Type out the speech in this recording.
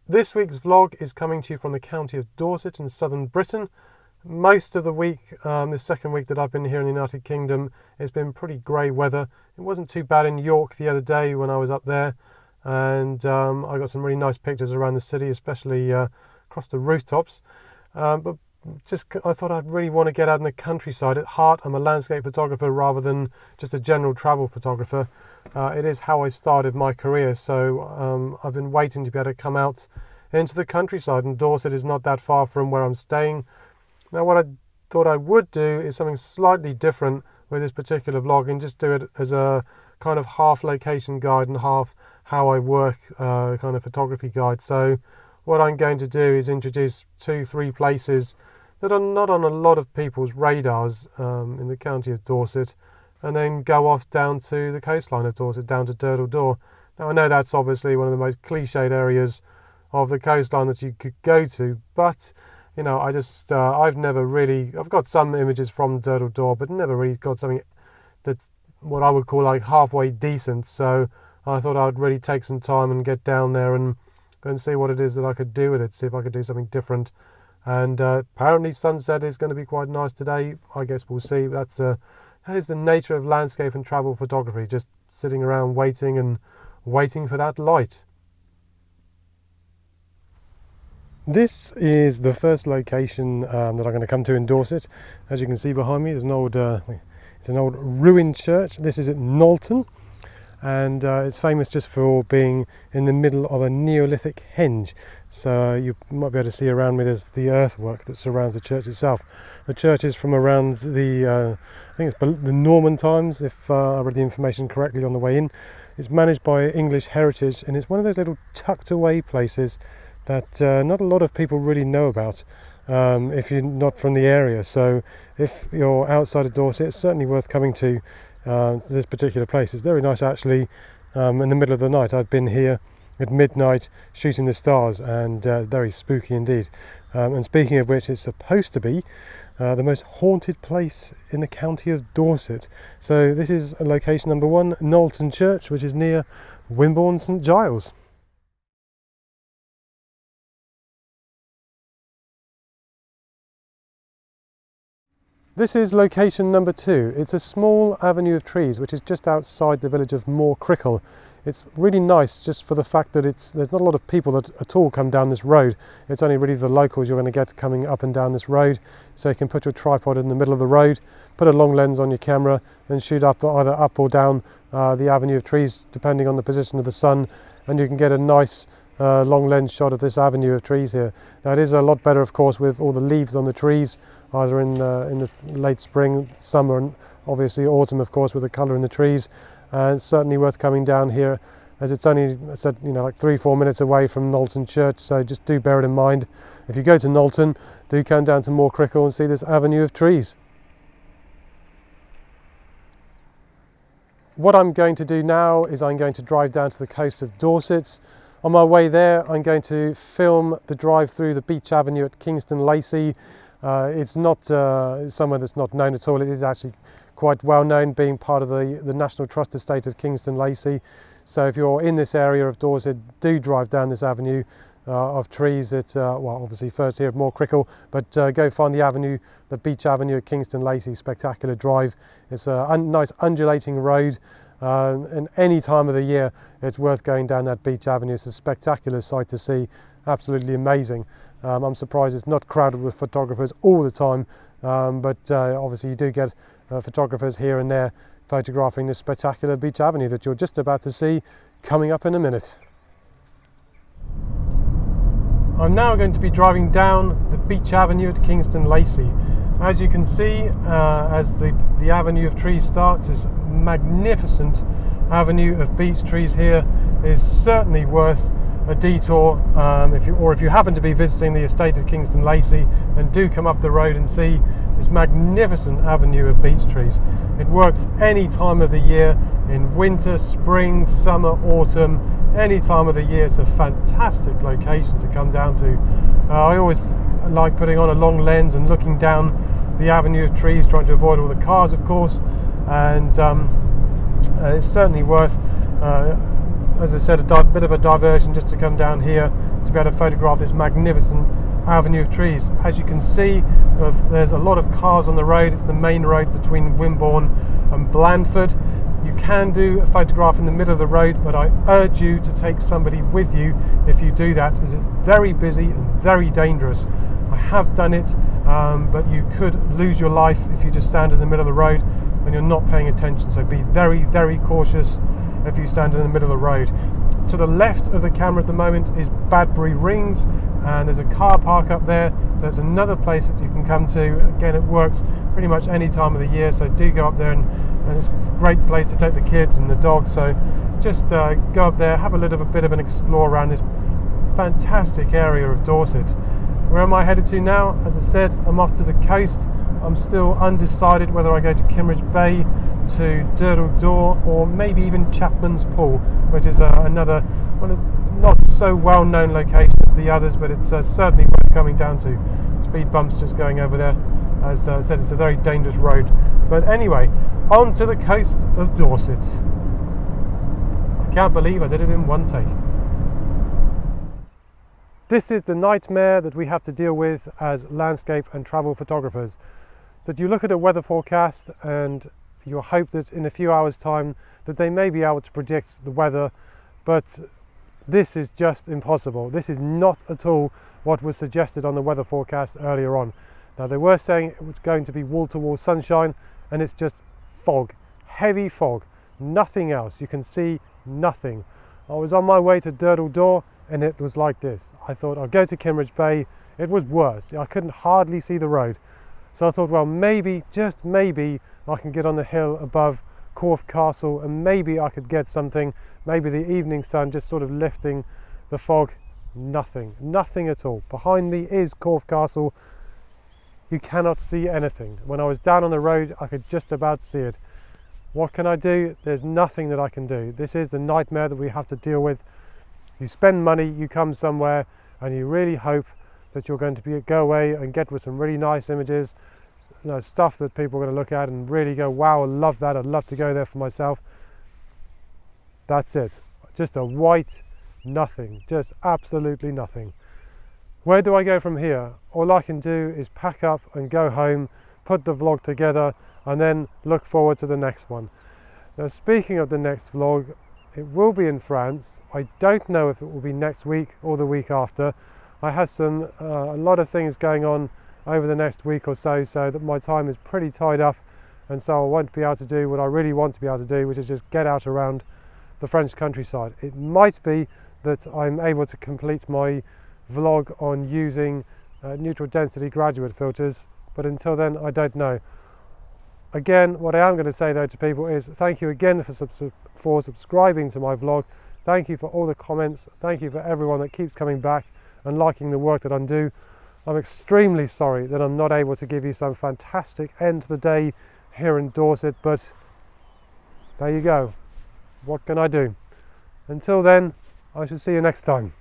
This week's vlog is coming to you from the county of Dorset in southern Britain. Most of the week, this second week that I've been here in the United Kingdom, it's been pretty grey weather. It wasn't too bad in York the other day when I was up there, and I got some really nice pictures around the city, especially across the rooftops. But I thought I'd really want to get out in the countryside. At heart, I'm a landscape photographer rather than just a general travel photographer. It is how I started my career, so I've been waiting to be able to come out into the countryside, and Dorset is not that far from where I'm staying. Now, what I thought I would do is something slightly different with this particular vlog, and just do it as a kind of half location guide and half how I work kind of photography guide. So what I'm going to do is introduce 2-3 places that are not on a lot of people's radars in the county of Dorset, and then go off down to the coastline of Dorset, down to Durdle. Now, I know that's obviously one of the most cliched areas of the coastline that you could go to, but you know, I've got some images from Durdle, but never really got something that's what I would call like halfway decent. So I thought I'd really take some time and get down there and see what it is that I could do with it, see if I could do something different. And apparently sunset is going to be quite nice today. I guess we'll see. That is the nature of landscape and travel photography, just sitting around waiting for that light. This is the first location that I'm going to come to in Dorset. As you can see behind me, there's an old ruined church. This is at Norton, and it's famous just for being in the middle of a Neolithic henge. So you might be able to see around me there's the earthwork that surrounds the church itself. The church is from around the the Norman times, if I read the information correctly on the way in. It's managed by English Heritage, and it's one of those little tucked away places that not a lot of people really know about if you're not from the area. So if you're outside of Dorset, it's certainly worth coming to this particular place. It's very nice actually. In the middle of the night, I've been here at midnight shooting the stars, and very spooky indeed. And speaking of which, it's supposed to be the most haunted place in the county of Dorset. So this is location number 1, Norton Church, which is near Wimborne St Giles. This is location number 2. It's a small avenue of trees which is just outside the village of Moor Crickle. It's really nice just for the fact that there's not a lot of people that at all come down this road. It's only really the locals you're going to get coming up and down this road. So you can put your tripod in the middle of the road, put a long lens on your camera and shoot either up or down the avenue of trees depending on the position of the sun, and you can get a nice long lens shot of this avenue of trees here. Now it is a lot better of course with all the leaves on the trees, either in the late spring, summer, and obviously autumn of course with the colour in the trees. It's certainly worth coming down here, as it's only, I said, like 3-4 minutes away from Norton Church, so just do bear it in mind. If you go to Norton, do come down to Moor Crickle and see this avenue of trees. What I'm going to do now is I'm going to drive down to the coast of Dorset. On my way there, I'm going to film the drive through the beach avenue at Kingston Lacy. It's not somewhere that's not known at all. It is actually quite well known, being part of the National Trust estate of Kingston Lacy. So if you're in this area of Dorset, do drive down this avenue of trees. It's well, obviously first here at Moor Crickle, but go find the beach avenue at Kingston Lacy. Spectacular drive. It's a nice undulating road. And any time of the year it's worth going down that beach avenue. It's a spectacular sight to see, absolutely amazing. I'm surprised it's not crowded with photographers all the time, but obviously you do get photographers here and there photographing this spectacular beach avenue that you're just about to see coming up in a minute. I'm now going to be driving down the beach avenue at Kingston Lacy. As you can see, as the avenue of trees starts, this magnificent avenue of beech trees here is certainly worth a detour if you happen to be visiting the estate of Kingston Lacy, and do come up the road and see this magnificent avenue of beech trees. It works any time of the year, in winter, spring, summer, autumn, any time of the year. It's a fantastic location to come down to. I always like putting on a long lens and looking down the avenue of trees, trying to avoid all the cars of course, and it's certainly worth as I said, bit of a diversion just to come down here to be able to photograph this magnificent avenue of trees. As you can see, there's a lot of cars on the road. It's the main road between Wimborne and Blandford. You can do a photograph in the middle of the road, but I urge you to take somebody with you if you do that, as it's very busy and very dangerous. I have done it, but you could lose your life if you just stand in the middle of the road and you're not paying attention. So be very, very cautious if you stand in the middle of the road. To the left of the camera at the moment is Badbury Rings, and there's a car park up there, so it's another place that you can come to. Again, it works pretty much any time of the year, so do go up there, and it's a great place to take the kids and the dogs. So just go up there, have a little bit of an explore around this fantastic area of Dorset. Where am I headed to now? As I said, I'm off to the coast. I'm still undecided whether I go to Kimmeridge Bay, to Durdle Door, or maybe even Chapman's Pool, which is another not so well known location as the others, but it's certainly worth coming down to. Speed bumps just going over there. As I said, it's a very dangerous road. But anyway, on to the coast of Dorset. I can't believe I did it in one take. This is the nightmare that we have to deal with as landscape and travel photographers. That you look at a weather forecast and you hope that in a few hours' time that they may be able to predict the weather, but this is just impossible. This is not at all what was suggested on the weather forecast earlier on. Now, they were saying it was going to be wall-to-wall sunshine, and it's just fog, heavy fog, nothing else. You can see nothing. I was on my way to Durdle Door and it was like this. I thought I'll go to Kimmeridge Bay. It was worse. I couldn't hardly see the road. So I thought, well, maybe, just maybe, I can get on the hill above Corfe Castle and maybe I could get something, maybe the evening sun just sort of lifting the fog. Nothing, nothing at all. Behind me is Corfe Castle. You cannot see anything. When I was down on the road, I could just about see it. What can I do? There's nothing that I can do. This is the nightmare that we have to deal with. You spend money, you come somewhere, and you really hope that you're going to go away and get with some really nice images, stuff that people are going to look at and really go, wow, I love that, I'd love to go there for myself. That's it. Just a white nothing, just absolutely nothing. Where do I go from here? All I can do is pack up and go home, put the vlog together, and then look forward to the next one. Now, speaking of the next vlog, it will be in France. I don't know if it will be next week or the week after. I have a lot of things going on over the next week or so, so that my time is pretty tied up, and so I won't be able to do what I really want to be able to do, which is just get out around the French countryside. It might be that I'm able to complete my vlog on using neutral density graduate filters, but until then I don't know. Again, what I am going to say though to people is thank you again for subscribing to my vlog. Thank you for all the comments. Thank you for everyone that keeps coming back and liking the work that I do. I'm extremely sorry that I'm not able to give you some fantastic end to the day here in Dorset, but there you go. What can I do? Until then, I shall see you next time.